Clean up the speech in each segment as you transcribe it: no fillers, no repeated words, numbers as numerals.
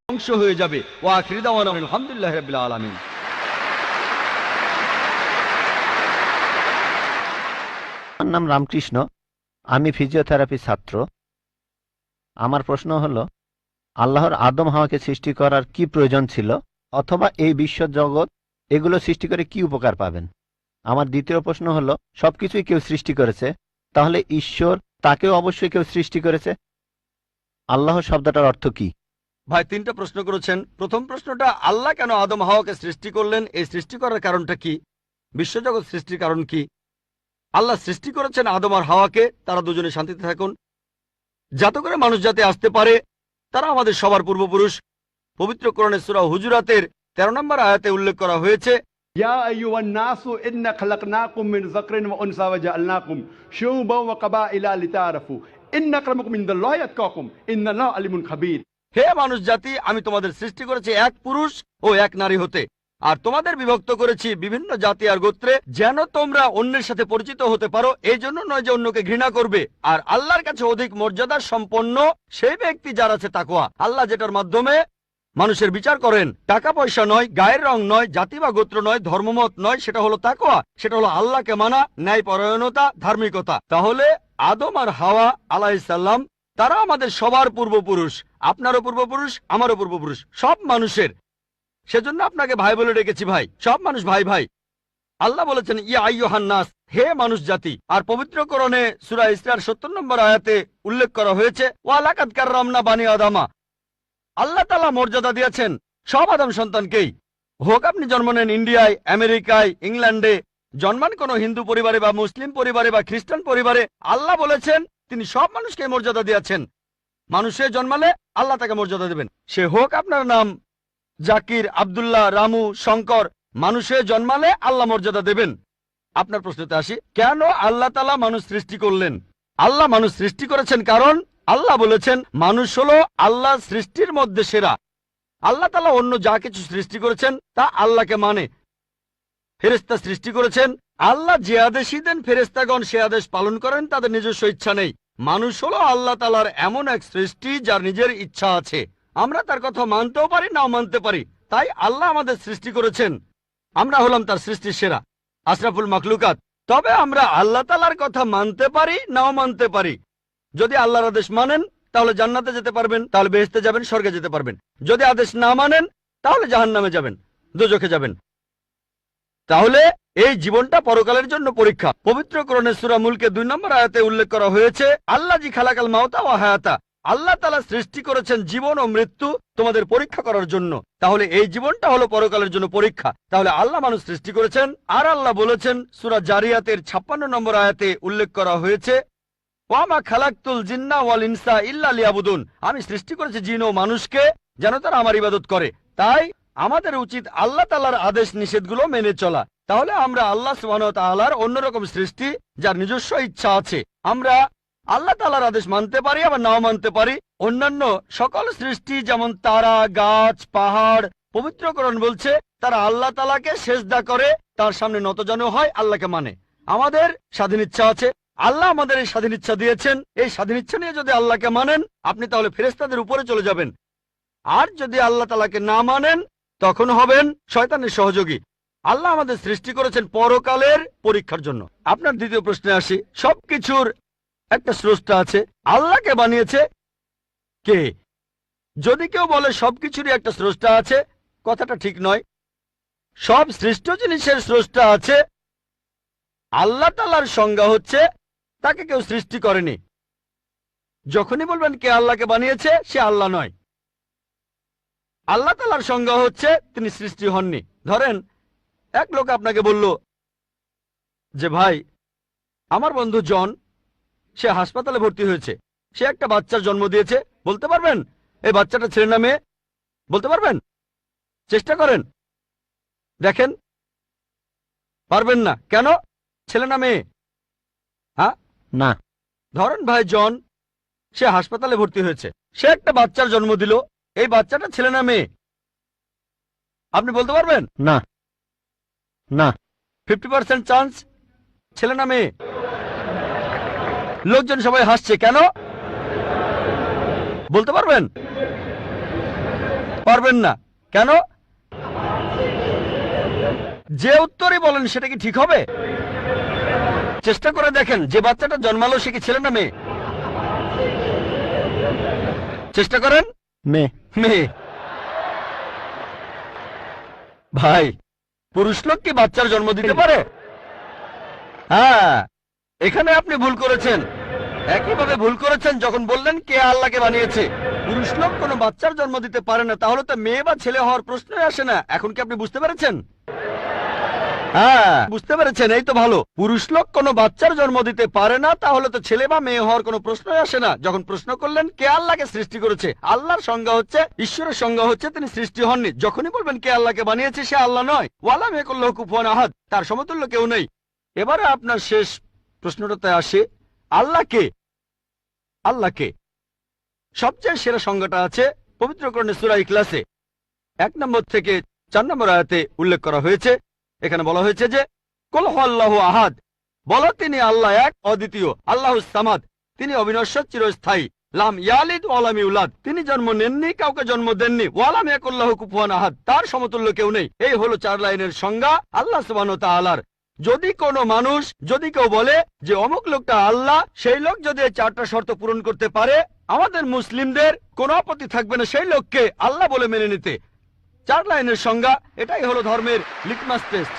ধ্বংস হয়ে যাবে। ওয়া আখিরু দাওয়ানা আলহামদুলিল্লাহি রাব্বিল আলামিন। আমার নাম রামকৃষ্ণ, আমি ফিজিওথেরাপি ছাত্র। আমার প্রশ্ন হলো, আল্লাহর আদম হাওয়াকে সৃষ্টি করার কি প্রয়োজন ছিল, অথবা এই বিশ্ব জগৎ এগুলো সৃষ্টি করে কি উপকার পাবেন? আমার দ্বিতীয় প্রশ্ন হলো, সবকিছুই কেউ সৃষ্টি করেছে, তাহলে ঈশ্বর তাকেও অবশ্যই কেউ সৃষ্টি করেছে। আল্লাহ শব্দটার অর্থ কি? ভাই 3টা প্রশ্ন করেছেন। প্রথম প্রশ্নটা, আল্লাহ কেন আদম হাওয়াকে সৃষ্টি করলেন, এই সৃষ্টি করার কারণটা কি, বিশ্বজগৎ সৃষ্টির কারণ কি? আল্লাহ সৃষ্টি করেছেন আদম আর হাওয়াকে, তারা দুজনে শান্তিতে থাকুন, যাতে করে মানুষ যাতে আসতে পারে। তারা আমাদের সবার পূর্বপুরুষ। পবিত্র কোরআনে সূরা হুজুরাতের 13 নম্বর আয়াতে উল্লেখ করা হয়েছে, ইয়া আইয়ুহান নাসু ইন্না খালাকনাকুম মিন যাকরিন ওয়া উনসা ওয়া জাআলনাকুম শুউবান ওয়া কাবাইলা লিতাআরাফু ইন্না আক্রামাকুম ইনদাল্লাহি আতকাকুম ইন্নাল্লাহা আলিমুন খাবীর। হে মানুষ জাতি, আমি তোমাদের সৃষ্টি করেছি এক পুরুষ ও এক নারী হতে, আর তোমাদের বিভক্ত করেছি বিভিন্ন জাতি আর গোত্রে, যেন তোমরা অন্যের সাথে পরিচিত হতে পারো। এই জন্য নয় যে অন্যকে ঘৃণা করবে। আর আল্লাহর কাছে অধিক মর্যাদা সম্পন্ন সেই ব্যক্তি যার আছে তাকওয়া। আল্লাহ যেটার মাধ্যমে মানুষের বিচার করেন, টাকা পয়সা নয়, গায়ের রং নয়, জাতি বা গোত্র নয়, ধর্মমত নয়, সেটা হলো তাকওয়া। সেটা হলো আল্লাহকে মানা, ন্যায়পরায়ণতা, ধার্মিকতা। তাহলে আদম আর হাওয়া আলাইহিস সালাম তারা আমাদের সবার পূর্বপুরুষ, আপনারও পূর্বপুরুষ, আমারও পূর্বপুরুষ, সব মানুষের। সেজন্য আপনাকে ভাই বলে ডেকেছি। ভাই, সব মানুষ ভাই ভাই। আল্লাহ বলেছেন ইয়া আইয়ুহান নাস, হে মানুষ জাতি। আর পবিত্র কোরআনে সূরা ইসরার 70 নম্বর আয়াতে উল্লেখ করা হয়েছে, ওয়া লাকাদ কাররামনা বানি আদামা। আল্লাহ তাআলা মর্যাদা দিয়েছেন সব আদম সন্তানকেই। হোক আপনি জন্ম নেন ইন্ডিয়ায়, আমেরিকায়, ইংল্যান্ডে, জন্মান কোনো হিন্দু পরিবারে বা মুসলিম পরিবারে বা খ্রিস্টান পরিবারে, আল্লাহ বলেছেন তিনি সব মানুষকে মর্যাদা দিয়েছেন। মানুষে জন্মালে আল্লাহ তাকে মর্যাদা দেবেন। সে হোক আপনার নাম জাকির, আব্দুল্লাহ, রামু, শঙ্কর, মানুষে জন্মালে আল্লাহ মর্যাদা দেবেন। আপনার প্রশ্নতে আসি, কেন আল্লাহ তাআলা মানুষ সৃষ্টি করলেন? আল্লাহ মানুষ সৃষ্টি করেছেন কারণ আল্লাহ বলেছেন মানুষ হলো আল্লাহ সৃষ্টির মধ্যে সেরা। আল্লাহ তাআলা অন্য যা কিছু সৃষ্টি করেছেন তা আল্লাহকে মানে। ফেরেশতা সৃষ্টি করেছেন, আল্লাহ যে আদেশই দেন ফেরেশতাগণ সে আদেশ পালন করেন, তাদের নিজস্ব ইচ্ছা নেই। মানুষ হলো আল্লাহ তাআলার এমন এক সৃষ্টি যার নিজের ইচ্ছা আছে। আমরা তার কথা মানতেও পারি, নাও মানতে পারি। তাই আল্লাহ আমাদের সৃষ্টি করেছেন, আমরা হলাম তার সৃষ্টির সেরা, আশরাফুল মাখলুকাত। তবে আমরা আল্লাহ তাআলার কথা মানতে পারি, নাও মানতে পারি। যদি আল্লাহর আদেশ মানেন তাহলে জান্নাতে যেতে পারবেন, তাহলে বেহেশতে যাবেন, স্বর্গে যেতে পারবেন। যদি আদেশ না মানেন তাহলে জাহান্নামে যাবেন, দোজখে যাবেন। তাহলে এই জীবনটা পরকালের জন্য পরীক্ষা। পবিত্র কোরআনে সূরা মুলকে 2 নম্বর আয়াতে উল্লেখ করা হয়েছে, আল্লাযী খালাকাল মাউতা ওয়া হায়াতা। আল্লাহ তাআলা সৃষ্টি করেছেন জীবন ও মৃত্যু তোমাদের পরীক্ষা করার জন্য। তাহলে এই জীবনটা হলো পরকালের জন্য পরীক্ষা। তাহলে আল্লাহ মানুষ সৃষ্টি করেছেন। আর আল্লাহ বলেছেন সূরা জারিয়াতের 56 নম্বর আয়াতে উল্লেখ করা হয়েছে, ওয়া মা খালাকতুল জিন্না ওয়াল ইনসা ইল্লা লিয়াবুদুন। আমি সৃষ্টি করেছি জিন ও মানুষকে যেন তারা আমার ইবাদত করে। তাই আমাদের উচিত আল্লাহ তাআলার আদেশ নিষেধগুলো মেনে চলা। তাহলে আমরা আল্লাহ সুবহানাহু ওয়া তাআলার অন্যরকম সৃষ্টি যার নিজস্ব ইচ্ছা আছে। আমরা আল্লাহ তাআলার আদেশ মানতে পারি, আবার নাও মানতে পারি। অন্যান্য সকল সৃষ্টি যেমন তারা, গাছ, পাহাড়, পবিত্র কোরআন বলছে তারা আল্লাহ তাআলাকে সেজদা করে, তার সামনে নতজানু হয়, আল্লাহকে মানে। আমাদের স্বাধীন ইচ্ছা আছে, আল্লাহ আমাদের এই স্বাধীন ইচ্ছা দিয়েছেন। এই স্বাধীন ইচ্ছা নিয়ে যদি আল্লাহকে মানেন আপনি তাহলে ফেরেশতাদের উপরে চলে যাবেন। আর যদি আল্লাহ তাআলাকে না মানেন তখন হবেন শয়তানের সহযোগী। আল্লাহ আমাদের সৃষ্টি করেছেন পরকালের পরীক্ষার জন্য। আপনার দ্বিতীয় প্রশ্নে আসি, সবকিছুর একটা স্রষ্টা আছে, আল্লাহকে বানিয়েছে কে? যদি কেউ বলে সবকিছুরই একটা স্রষ্টা আছে, কথাটা ঠিক নয়। সব সৃষ্ট জিনিসের স্রষ্টা আছে। আল্লাহ তাআলার সংজ্ঞা হচ্ছে তাকে কেউ সৃষ্টি করেনি। যখনই বলবেন কে আল্লাহকে বানিয়েছে, সে আল্লাহ নয়। আল্লাহ তাআলার সংজ্ঞা হচ্ছে তিনি সৃষ্টি হননি। ধরেন এক লোক আপনাকে বলল যে ভাই, আমার বন্ধু জন, সে হাসপাতালে ভর্তি হয়েছে, সে একটা বাচ্চার জন্ম দিয়েছে। বলতে পারবেন এই বাচ্চাটা ছেলে না মেয়ে? বলতে পারবেন? চেষ্টা করেন, দেখেন। পারবেন না কেন? ছেলে না মেয়ে? হ্যাঁ না। ধরেন ভাই জন, সে হাসপাতালে ভর্তি হয়েছে, সে একটা বাচ্চার জন্ম দিল। এই বাচ্চাটা ছেলে না মেয়ে? আপনি বলতে পারবেন? না। না। 50% চান্স ছেলে না মেয়ে। লোকজন সবাই হাসছে কেন? বলতে পারবেন? পারবেন না। কেন? যে উত্তরই বলেন সেটা কি ঠিক হবে? চেষ্টা করে দেখেন, যে বাচ্চাটা জন্মালো সে কি ছেলে না মেয়ে? চেষ্টা করেন। মেয়ে। মেয়ে। ভাই, পুরুষ লোক কি বাচ্চার জন্ম দিতে পারে? হ্যাঁ, এখানে আপনি ভুল করেছেন। একইভাবে ভুল করেছেন যখন বললেন কে আল্লাহকে বানিয়েছে। পুরুষ লোক কোনো বাচ্চার জন্ম দিতে পারে না, তাহলে তো মেয়ে বা ছেলে হওয়ার প্রশ্নই আসে না। এখন কি আপনি বুঝতে পেরেছেন? হ্যাঁ, বুঝতে পেরেছেন, এই তো ভালো। পুরুষ লোক কোনো বাচ্চার জন্ম দিতে পারে না, তাহলে তো ছেলে বা মেয়ে হওয়ার কোনো প্রশ্নই আসে না। যখন প্রশ্ন করলেন কে আল্লাহকে সৃষ্টি করেছে, আল্লাহর সংজ্ঞা হচ্ছে, ঈশ্বরের সংজ্ঞা হচ্ছে তিনি সৃষ্টি হননি। যখনই বলবেন কে আল্লাহকে বানিয়েছে, সে আল্লাহ নয়। ওয়ালাম ইয়াকুল্লাহু কুফুয়ান আহাদ, তার সমতুল্য কেউ নেই। এবারে আপনার শেষ প্রশ্নটাতে আসে, আল্লাহ কে? আল্লাহকে সবচেয়ে সেরা সংজ্ঞাটা আছে পবিত্র কোরআনে সূরা ইখলাসে 1 নম্বর থেকে 4 নম্বর আয়াতে উল্লেখ করা হয়েছে। এখানে বলা হয়েছে যে কুল হুয়াল্লাহু আহাদ, বলো তিনি আল্লাহ এক, অদ্বিতীয়। আল্লাহুস সামাদ, তিনি অবিনশ্বর, চিরস্থায়ী। লাম ইয়ালিদ ওয়া লাম ইউলাদ, তিনি জন্ম নেননি, কাউকে জন্ম দেননি। ওয়া লাম ইয়াকুল্লাহু কুফুয়ান আহাদ, তার সমতুল্য কেউ নেই। এই হলো 4 লাইনের সংজ্ঞা আল্লাহ সুবহানাহু ওয়া তাআলার। যদি কোনো মানুষ, যদি কেউ বলে যে অমুক লোকটা আল্লাহ, সেই লোক যদি এই 4টা শর্ত পূরণ করতে পারে, আমাদের মুসলিমদের কোনো আপত্তি থাকবে না সেই লোককে আল্লাহ বলে মেনে নিতে। 4 লাইনের সংজ্ঞা, এটাই হলো ধর্মের লিটমাস টেস্ট।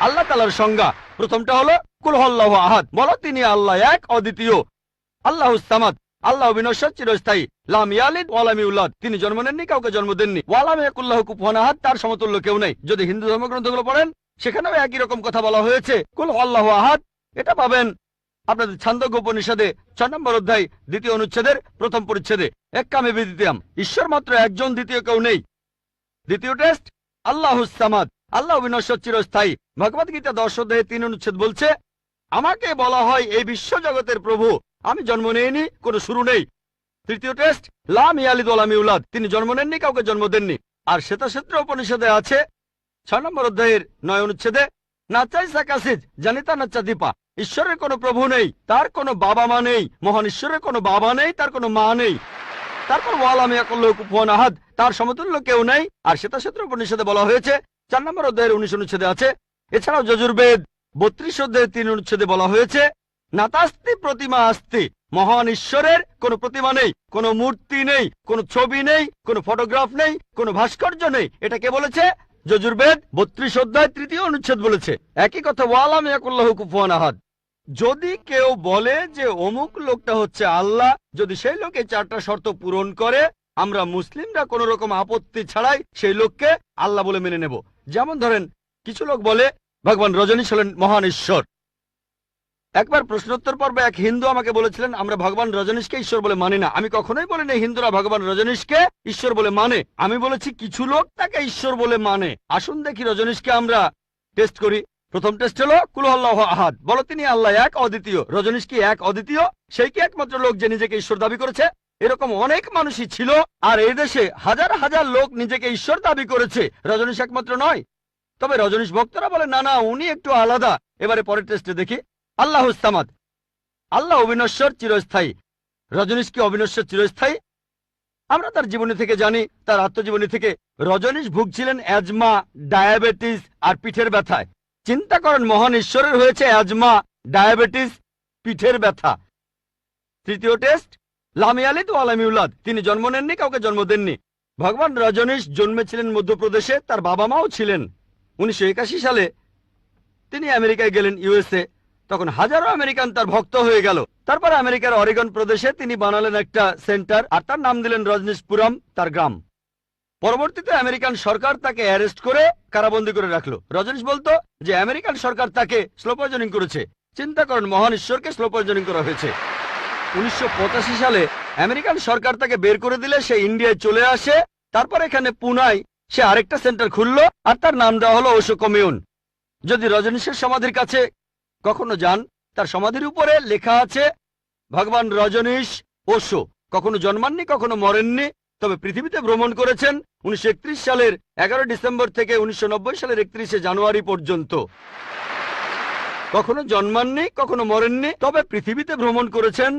আল্লাহ তাআলার সংজ্ঞা প্রথমটা হলো কুল হুয়াল্লাহু আহাদ, বলো তিনি আল্লাহ এক, অদ্বিতীয়। আল্লাহুস সামাদ, আল্লাহ অবিনশ্বর, চিরস্থায়ী। লাম ইয়ালিদ ওয়া লাম ইউলাদ, তিনি জন্ম নেননি, কাউকে জন্ম দেননি। ওয়া লাম ইয়াকুল্লাহু কুফুয়ান আহাদ, তার সমতুল্য কেউ নেই। যদি হিন্দু ধর্মগ্রন্থগুলো পড়েন, সেখানেও একই রকম কথা বলা হয়েছে, কুল হুয়াল্লাহু আহাদ। এটা পাবেন আপনাদের ছান্দোগ্য উপনিষদে 6 নম্বর অধ্যায় 2য় অনুচ্ছেদের 1ম পরিচ্ছেদে। এক্কামে বিদ্বিতীয়াম, ঈশ্বর মাত্র একজন, দ্বিতীয় কেউ নেই। দ্বিতীয় টেস্ট আল্লাহুস সামাদ, আল্লাহ অবিনশ্বর, চিরস্থায়ী। ভগবদ গীতা 10 অধ্যায়ে 3 অনুচ্ছেদ বলছে, আমাকে বলা হয় এই বিশ্ব জগতের প্রভু, আমি জন্ম নেইনি, কোনো শুরু নেই। তৃতীয় টেস্ট লাম ইয়ালিদ ওয়া লাম ইউলাদ, তিনি জন্ম নেননি, কাউকে জন্ম দেননি। আর শ্বেতাক্ষেত্র উপনিষদে আছে 6 নম্বর অধ্যায়ের 9 অনুচ্ছেদে, নাচাই সাকাসিজ জানিতা নাচা দীপা, ঈশ্বরের কোনো প্রভু নেই, তার কোনো বাবা মা নেই। মহান ঈশ্বরের কোনো বাবা নেই, তার কোনো মা নেই। তারপর ওয়ালাম ইয়াকুল্লাহু কুফুয়ান আহাদ, তার সমতুল্য কেউ নেই। আর শ্বেতাক্ষেত্র উপনিষদে বলা হয়েছে 4 নম্বর অধ্যায়ের 19 অনুচ্ছেদে আছে। এছাড়াও যজুর্বেদ 32 অধ্যায়ের 3 অনুচ্ছেদে বলা হয়েছে, নাতাস্তি প্রতিমা আস্তি, মহান ঈশ্বরের কোনো প্রতিমা নেই, কোনো মূর্তি নেই, কোনো ছবি নেই, কোনো ফটোগ্রাফ নেই, কোনো ভাস্কর্য নেই। এটা কে বলেছে? যজুর্বেদ 32 অধ্যায় 3য় অনুচ্ছেদ বলেছে একই কথা, ওয়ালাম ইয়াকুল্লাহু কুফুয়ান আহাদ। যদি কেউ বলে যে অমুক লোকটা হচ্ছে আল্লাহ, যদি সেই লোক এই 4টা শর্ত পূরণ করে, আমরা মুসলিমরা কোনো রকম আপত্তি ছাড়াই সেই লোককে আল্লাহ বলে মেনে নেব। যেমন ধরেন, কিছু লোক বলে ভগবান রজনীশ হলেন মহান ঈশ্বর। একবার প্রশ্নোত্তর পর্বে এক হিন্দু আমাকে বলেছিলেন, আমরা ভগবান রজনীশকে ঈশ্বর বলে মানি না। আমি কখনোই বলিনি হিন্দুরা ভগবান রজনীশকে ঈশ্বর বলে মানে। আমি বলেছি কিছু লোক তাকে ঈশ্বর বলে মানে। আসুন দেখি রজনীশকে আমরা টেস্ট করি। প্রথম টেস্ট হলো কুল হুয়াল্লাহু আহাদ, বলো তিনি আল্লাহ এক, অদ্বিতীয়। রজনীশ কি এক, অদ্বিতীয়? সেই কি একমাত্র লোক যে নিজেকে ঈশ্বর দাবি করেছে? এরকম অনেক মানুষই ছিল, আর এই দেশে হাজার হাজার লোক নিজেকে ঈশ্বর দাবি করেছে। রজনীশ একমাত্র নয়। তবে রজনীশ ভক্তরা বলে না না, উনি একটু আলাদা। এবারে পরের টেস্টে দেখি। আল্লাহুস সামাদ, আল্লাহ অবিনশ্বর, চিরস্থায়ী। রজনীশ কি অবিনশ্বর, চিরস্থায়ী? আমরা তার জীবনী থেকে জানি, তার আত্মজীবনী থেকে। রজনীশ ভুগছিলেন অ্যাজমা, ডায়াবেটিস আর পিঠের ব্যথায়। চিন্তা করেন, মহান ঈশ্বরের হয়েছে অ্যাজমা, ডায়াবেটিস, পিঠের ব্যথা। তৃতীয় টেস্ট লাম ইয়ালিদ ওয়া লাম ইউলাদ, তিনি জন্ম নেননি, কাউকে জন্ম দেননি। ভগবান রজনীশ জন্মেছিলেন মধ্যপ্রদেশে, তার বাবা মাও ছিলেন। 1981 সালে তিনি আমেরিকায় গেলেন, ইউএসএ। তখন হাজারো আমেরিকান তার ভক্ত হয়ে গেল। তারপর আমেরিকার অরেগন প্রদেশে তিনি বানালেন একটা সেন্টার, আর তার নাম দিলেন রজনীশপুরম, তার গ্রাম। পরবর্তীতে আমেরিকান সরকার তাকে অ্যারেস্ট করে কারাবন্দী করে রাখলো। রজনীশ বলতো যে আমেরিকান সরকার তাকে স্লো পয়জনিং করেছে। চিন্তা করেন, মহান ঈশ্বরকে স্লো পয়জনিং করা হয়েছে। 1985 সালে আমেরিকান সরকার তাকে বের করে দিলে সে ইন্ডিয়ায় চলে আসে। তারপর এখানে পুনায় সে আরেকটা সেন্টার খুললো, আর তার নাম দেওয়া হলো ওশো কমিউন। যদি রজনীশের সমাধির কাছে কখনো যান, তার সমাধির উপরে লেখা আছে ভগবান রজনীশ ওশো। কখনো জন্মাননি, কখনো মরেননি, তবে পৃথিবীতে ভ্রমণ করেছেন 1931 সালের 11 ডিসেম্বর থেকে 1990 সালের 31শে জানুয়ারি পর্যন্ত। কখনো জন্মাননি, কখনো মরেননি, তবে পৃথিবীতে ভ্রমণ করেছেন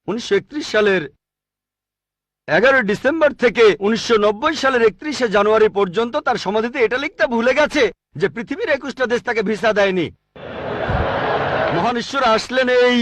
1931 সালের 11 ডিসেম্বর থেকে 1990 সালের 31 জানুয়ারি পর্যন্ত তার সমাধিতে এটা লিখতে ভুলে গেছে যে পৃথিবীর 21টা দেশ তাকে ভিসা দেয়নি। মহান ঈশ্বর আসলেন এই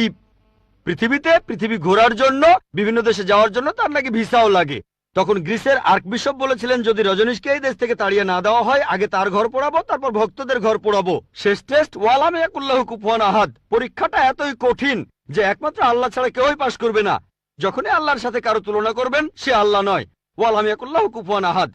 পৃথিবীতে পৃথিবী ঘোরার জন্য, বিভিন্ন দেশে যাওয়ার জন্য তার নাকি ভিসাও লাগে। তখন গ্রিসের আর্কবিশপ বলেছিলেন, যদি রজনীশকে এই দেশ থেকে তাড়িয়ে না দেওয়া হয়, আগে তার ঘর পোড়াবো, তারপর ভক্তদের ঘর পোড়াবো। শেষ টেস্ট ওয়ালাম ইয়াকুল্লাহু কুফুয়ান আহাদ। পরীক্ষাটা এতই কঠিন যে একমাত্র আল্লাহ ছাড়া কেউই পাশ করবে না। যখনই আল্লাহর সাথে কারো তুলনা করবেন, সে আল্লাহ নয়। ওয়ালাম ইয়াকুল্লাহু কুফুয়ান আহাদ।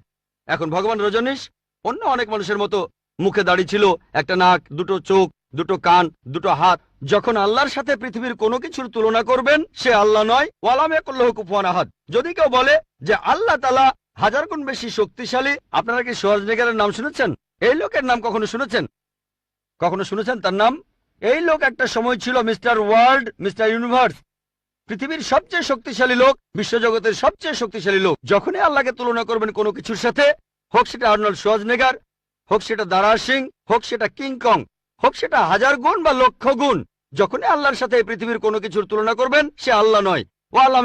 এখন ভগবান রজনীশ অন্য অনেক মানুষের মতো মুখে দাড়ি ছিল, একটা নাক, দুটো চোখ, দুটো কান, দুটো হাত। যখন আল্লাহর সাথে পৃথিবীর কোনো কিছুর তুলনা করবেন, সে আল্লাহ নয়। ওয়ালাম ইয়াকুল্লাহু কুফুয়ান আহাদ। যদি কেউ বলে যে আল্লাহ তাআলা 1000 গুণ বেশি শক্তিশালী, আপনারা কি শোয়ার্জনেগারের নাম শুনেছেন? এই লোকের নাম কখনো শুনেছেন? কখনো শুনেছেন তার নাম? এই লোক একটা সময় ছিল মিস্টার ওয়ার্ল্ড, মিস্টার ইউনিভার্স, পৃথিবীর সবচেয়ে শক্তিশালী লোক, বিশ্বজগতের সবচেয়ে শক্তিশালী লোক। যখনই আল্লাহকে তুলনা করবেন কোনো কিছুর সাথে, হোক সেটা আর্নল্ড শোয়ার্জনেগার, হোক সেটা দারা সিং, হোক সেটা কিং কং, হোক সেটা 1000 গুণ বা লক্ষ গুণ, যখনই আল্লাহর সাথে পৃথিবীর কোনো কিছুর তুলনা করবেন, সে আল্লাহ নয়। ওয়ালাম